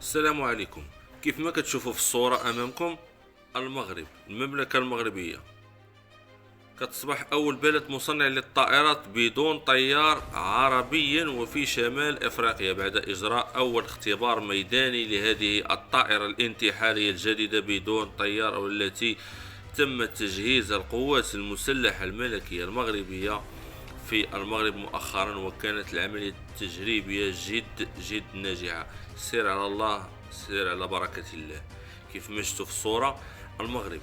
السلام عليكم. كيف ما كتشوفوا في الصورة أمامكم، المغرب، المملكة المغربية كتصبح أول بلد مصنع للطائرات بدون طيار عربي وفي شمال أفريقيا بعد إجراء أول اختبار ميداني لهذه الطائرة الانتحارية الجديدة بدون طيار، والتي تم تجهيز القوات المسلحة الملكية المغربية في المغرب مؤخرا، وكانت العملية التجريبية جد ناجحة. سير على الله، سير على بركة الله. كيف ما شفتوا في الصورة، المغرب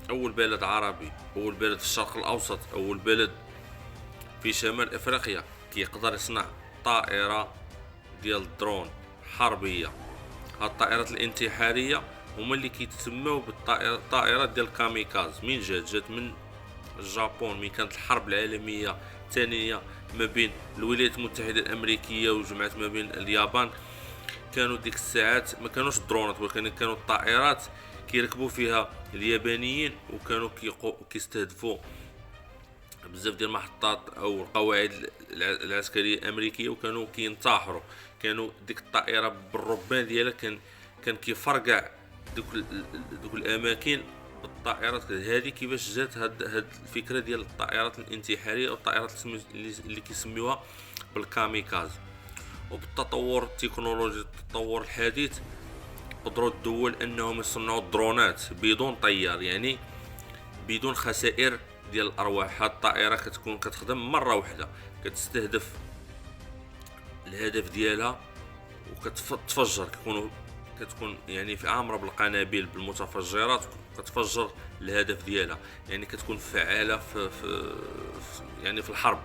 أول بلد عربي، أول بلد في الشرق الأوسط، أول بلد في شمال أفريقيا كيقدر يصنع طائرة ديال الدرون حربية. هاد الطائرات الانتحارية هما اللي كيتسموا بالطائرات ديال الكاميكاز. من جات من الجابون، من كانت الحرب العالمية الثانية ما بين الولايات المتحدة الأمريكية وجمعت ما بين اليابان. كانوا ديك الساعات ما كانوش الدرونات، ولكن كانوا الطائرات كيركبوا فيها اليابانيين، وكانوا كيستهدفوا بزاف ديال المحطات او القواعد العسكريه الامريكيه، وكانوا كينتحروا. كانوا ديك الطائره بالربان ديالها كان كيفرقع دوك الاماكن بالطائرات هذه. كيفاش جات هاد الفكره ديال الطائرات الانتحاريه او الطائرات اللي كيسميوها بالكاميكاز؟ وبالتطور التكنولوجي، التطور الحديث، قدروا الدول انهم يصنعوا الدرونات بدون طيار، يعني بدون خسائر ديال الارواح. هاد الطائره كتكون كتخدم مره واحده، كتستهدف الهدف ديالها وكتفجر. كتكون يعني في عامره بالقنابل بالمتفجرات، كتفجر الهدف ديالها، يعني كتكون فعاله يعني في الحرب.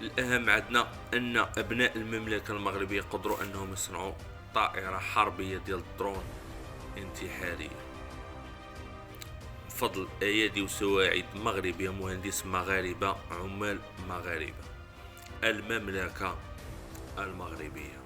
الأهم عندنا أن أبناء المملكة المغربية قدروا أنهم يصنعوا طائرة حربية ديال الدرون انتحارية بفضل أيادي وسواعد مغربية، مهندس مغاربة، عمال مغاربة. المملكة المغربية.